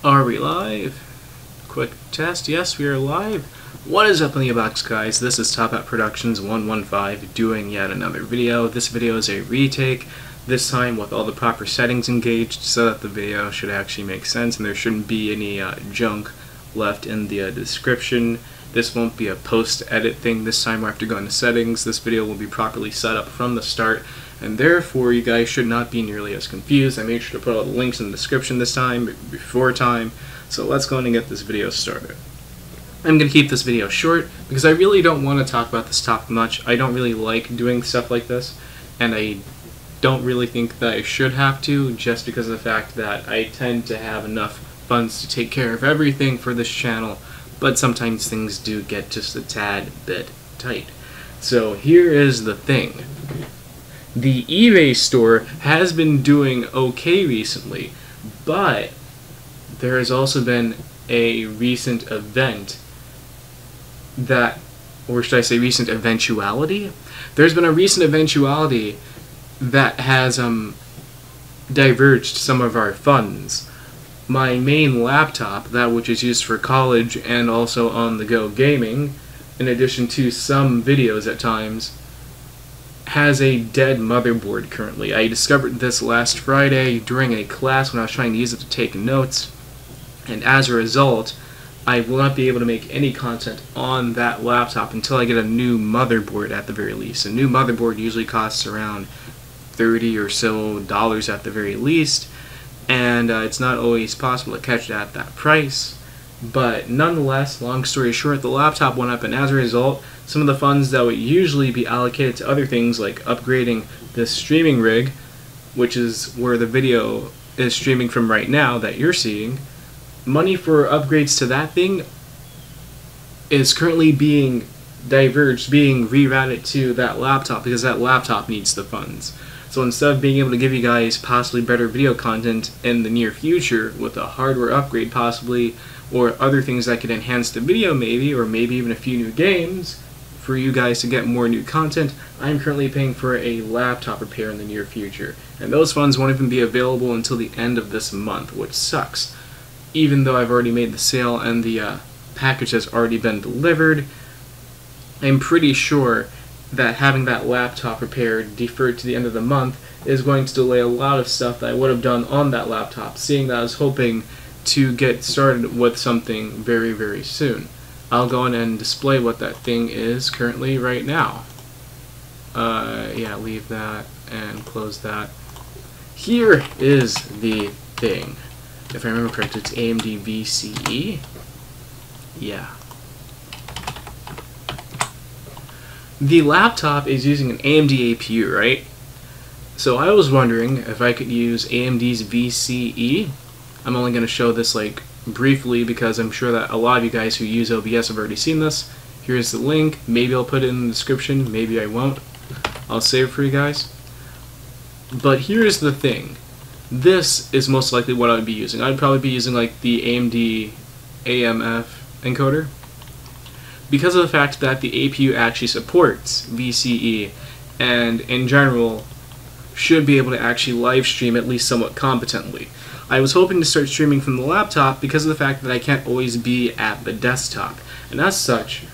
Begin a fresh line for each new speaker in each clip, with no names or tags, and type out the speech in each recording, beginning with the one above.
Are we live? Quick test. Yes, we are live. What is up in the box, guys? This is TopHat Productions 115 doing yet another video. This video is a retake, this time with all the proper settings engaged so that the video should actually make sense and there shouldn't be any junk left in the description. This won't be a post-edit thing this time where I have to go into settings. This video will be properly set up from the start, and therefore you guys should not be nearly as confused. I made sure to put all the links in the description this time, before time, so let's go and get this video started. I'm going to keep this video short because I really don't want to talk about this topic much. I don't really like doing stuff like this, and I don't really think that I should have to, just because of the fact that I tend to have enough funds to take care of everything for this channel, but sometimes things do get just a tad bit tight. So here is the thing. The eBay store has been doing okay recently, but there has also been a recent event that, or should I say recent eventuality? There's been a recent eventuality that has diverged some of our funds. My main laptop, that which is used for college and also on-the-go gaming, in addition to some videos at times, has a dead motherboard currently. I discovered this last Friday during a class when I was trying to use it to take notes, and as a result, I will not be able to make any content on that laptop until I get a new motherboard at the very least. A new motherboard usually costs around $30 or so at the very least, and it's not always possible to catch it at that price. But nonetheless, long story short, the laptop went up, and as a result, some of the funds that would usually be allocated to other things like upgrading this streaming rig, which is where the video is streaming from right now that you're seeing, money for upgrades to that thing is currently being diverged, being rerouted to that laptop because that laptop needs the funds. So instead of being able to give you guys possibly better video content in the near future with a hardware upgrade possibly, or other things that could enhance the video maybe, or maybe even a few new games for you guys to get more new content, I'm currently paying for a laptop repair in the near future. And those funds won't even be available until the end of this month, which sucks. Even though I've already made the sale and the package has already been delivered, I'm pretty sure that having that laptop repaired deferred to the end of the month is going to delay a lot of stuff that I would have done on that laptop, seeing that I was hoping to get started with something very, very soon. I'll go in and display what that thing is currently right now. Yeah, leave that and close that. Here is the thing. If I remember correctly, it's AMD VCE. Yeah. The laptop is using an AMD APU, right? So I was wondering if I could use AMD's VCE. I'm only going to show this like briefly because I'm sure that a lot of you guys who use OBS have already seen this. Here's the link. Maybe I'll put it in the description, maybe I won't. I'll save it for you guys. But here's the thing. This is most likely what I would be using. I'd probably be using like the AMD AMF encoder, because of the fact that the APU actually supports VCE and in general should be able to actually live stream at least somewhat competently. I was hoping to start streaming from the laptop because of the fact that I can't always be at the desktop, and as such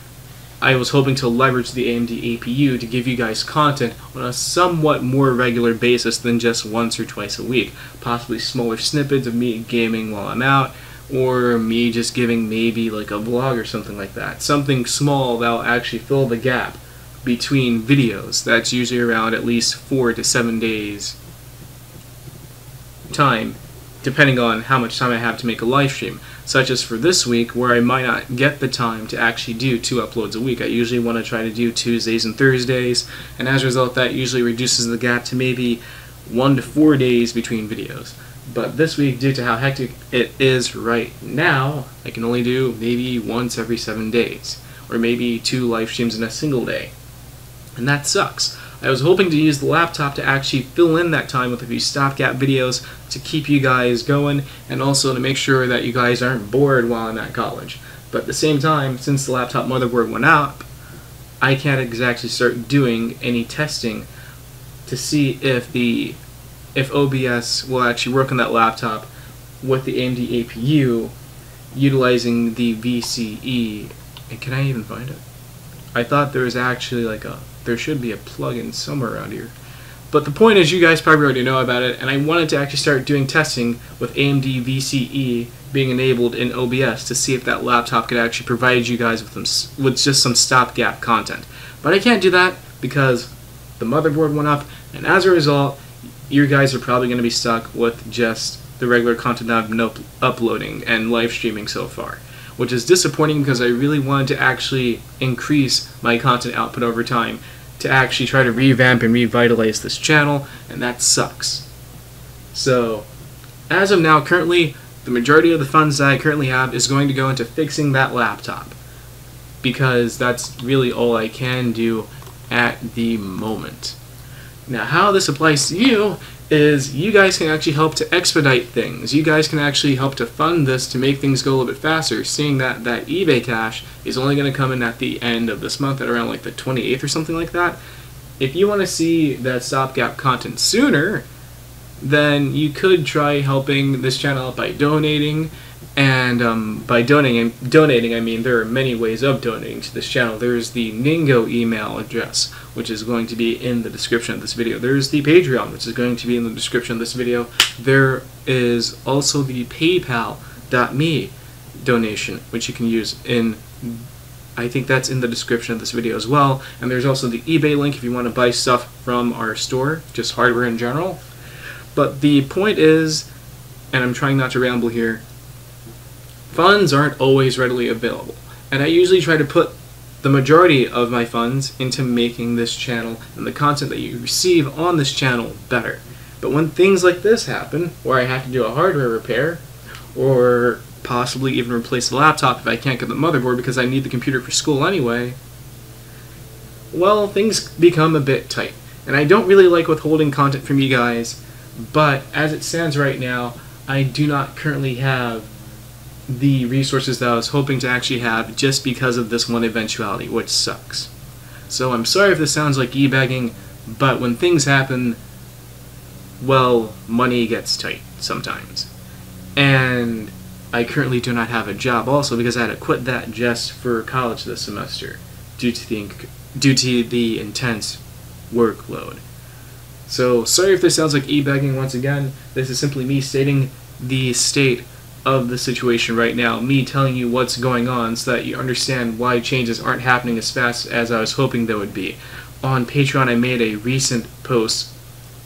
I was hoping to leverage the AMD APU to give you guys content on a somewhat more regular basis than just once or twice a week, possibly smaller snippets of me gaming while I'm out, or me just giving maybe like a vlog or something like that. Something small that'll actually fill the gap between videos. That's usually around at least 4 to 7 days time, depending on how much time I have to make a live stream. Such as for this week, where I might not get the time to actually do 2 uploads a week. I usually want to try to do Tuesdays and Thursdays, and as a result that usually reduces the gap to maybe 1 to 4 days between videos. But this week, due to how hectic it is right now, I can only do maybe once every 7 days, or maybe 2 live streams in a single day. And that sucks. I was hoping to use the laptop to actually fill in that time with a few stopgap videos to keep you guys going, and also to make sure that you guys aren't bored while I'm at college. But at the same time, since the laptop motherboard went up, I can't exactly start doing any testing to see if OBS will actually work on that laptop with the AMD APU utilizing the VCE. And can I even find it? I thought there was actually there should be a plugin somewhere around here. But the point is, you guys probably already know about it, and I wanted to actually start doing testing with AMD VCE being enabled in OBS to see if that laptop could actually provide you guys with just some stopgap content. But I can't do that because the motherboard went up, and as a result, you guys are probably going to be stuck with just the regular content that I've been uploading and live streaming so far, which is disappointing because I really wanted to actually increase my content output over time to actually try to revamp and revitalize this channel, and that sucks. So, as of now, currently, the majority of the funds that I currently have is going to go into fixing that laptop, because that's really all I can do at the moment. Now, how this applies to you is you guys can actually help to expedite things. You guys can actually help to fund this to make things go a little bit faster, seeing that eBay cash is only going to come in at the end of this month at around like the 28th or something like that. If you want to see that stopgap content sooner, then you could try helping this channel out by donating. And by donating, I mean there are many ways of donating to this channel. There's the Ningo email address, which is going to be in the description of this video. There's the Patreon, which is going to be in the description of this video. There is also the PayPal.me donation, which you can use in, I think that's in the description of this video as well. And there's also the eBay link if you want to buy stuff from our store, just hardware in general. But the point is, and I'm trying not to ramble here, funds aren't always readily available, and I usually try to put the majority of my funds into making this channel and the content that you receive on this channel better. But when things like this happen, where I have to do a hardware repair, or possibly even replace the laptop if I can't get the motherboard because I need the computer for school anyway, well, things become a bit tight. And I don't really like withholding content from you guys, but as it stands right now, I do not currently have the resources that I was hoping to actually have just because of this one eventuality, which sucks. So I'm sorry if this sounds like e-begging, but when things happen, well, money gets tight sometimes. And I currently do not have a job also because I had to quit that just for college this semester due to the intense workload. So sorry if this sounds like e-begging once again. This is simply me stating the state of the situation right now, me telling you what's going on so that you understand why changes aren't happening as fast as I was hoping they would be. On Patreon, I made a recent post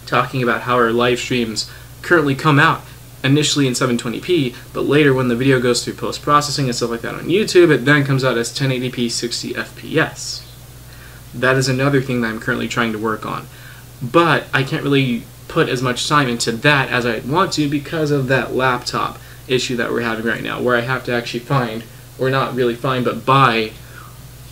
talking about how our live streams currently come out initially in 720p, but later when the video goes through post-processing and stuff like that on YouTube, it then comes out as 1080p 60 FPS. That is another thing that I'm currently trying to work on. But I can't really put as much time into that as I'd want to because of that laptop issue that we're having right now, where I have to actually find, or not really find, but buy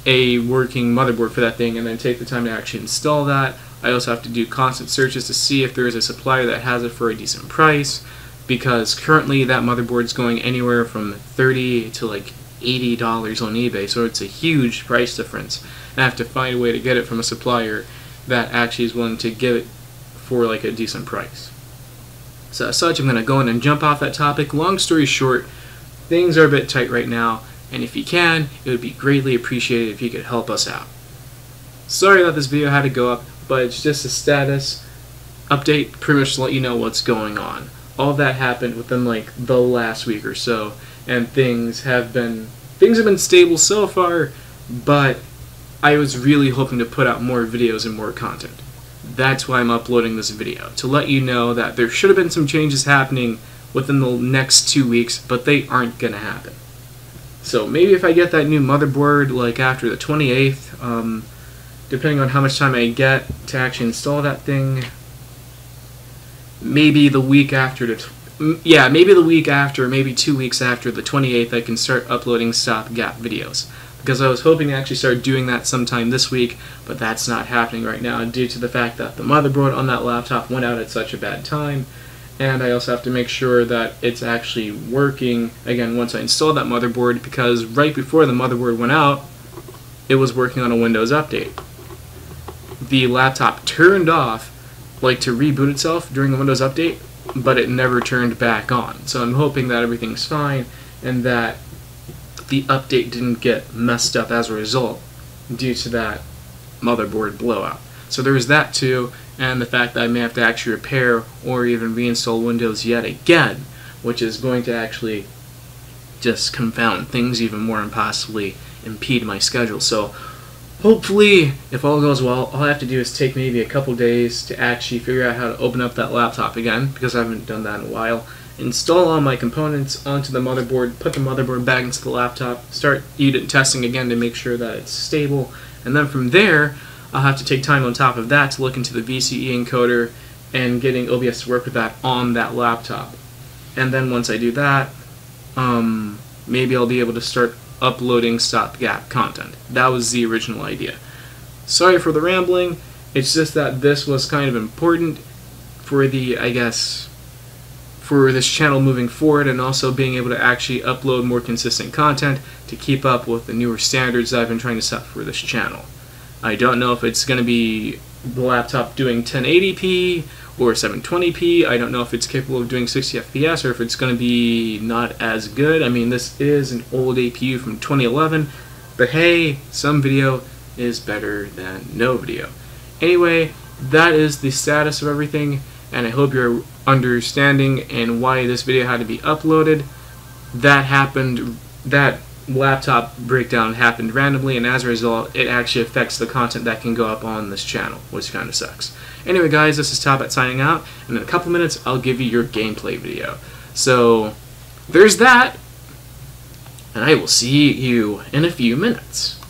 a working motherboard for that thing and then take the time to actually install that. I also have to do constant searches to see if there is a supplier that has it for a decent price, because currently that motherboard's going anywhere from $30 to like $80 on eBay, so it's a huge price difference. And I have to find a way to get it from a supplier that actually is willing to give it for like a decent price. So as such, I'm going to go in and jump off that topic. Long story short, things are a bit tight right now, and if you can, it would be greatly appreciated if you could help us out. Sorry that this video had to go up, but it's just a status update, pretty much to let you know what's going on. All that happened within like the last week or so, and things have been stable so far, but I was really hoping to put out more videos and more content. That's why I'm uploading this video, to let you know that there should have been some changes happening within the next 2 weeks, but they aren't going to happen. So maybe if I get that new motherboard like after the 28th, depending on how much time I get to actually install that thing, maybe the week after, maybe the week after, maybe 2 weeks after the 28th, I can start uploading stopgap videos. Because I was hoping to actually start doing that sometime this week, but that's not happening right now due to the fact that the motherboard on that laptop went out at such a bad time, and I also have to make sure that it's actually working again once I install that motherboard, because right before the motherboard went out, it was working on a Windows update. The laptop turned off, like to reboot itself during the Windows update, but it never turned back on. So I'm hoping that everything's fine and that the update didn't get messed up as a result due to that motherboard blowout. So there's that too, and the fact that I may have to actually repair or even reinstall Windows yet again, which is going to actually just confound things even more and possibly impede my schedule. So hopefully, if all goes well, all I have to do is take maybe a couple days to actually figure out how to open up that laptop again, because I haven't done that in a while, install all my components onto the motherboard, put the motherboard back into the laptop, start unit testing again to make sure that it's stable, and then from there, I'll have to take time on top of that to look into the VCE encoder and getting OBS to work with that on that laptop. And then once I do that, maybe I'll be able to start uploading stopgap content. That was the original idea. Sorry for the rambling, it's just that this was kind of important for the, I guess, for this channel moving forward, and also being able to actually upload more consistent content to keep up with the newer standards that I've been trying to set for this channel. I don't know if it's going to be the laptop doing 1080p or 720p. I don't know if it's capable of doing 60 FPS or if it's going to be not as good. I mean, this is an old APU from 2011, but hey, some video is better than no video. Anyway, that is the status of everything, and I hope you're understanding and why this video had to be uploaded. That happened, that laptop breakdown happened randomly, and as a result it actually affects the content that can go up on this channel, which kind of sucks. Anyway guys, this is TopHat signing out, and in a couple minutes I'll give you your gameplay video. So there's that, and I will see you in a few minutes.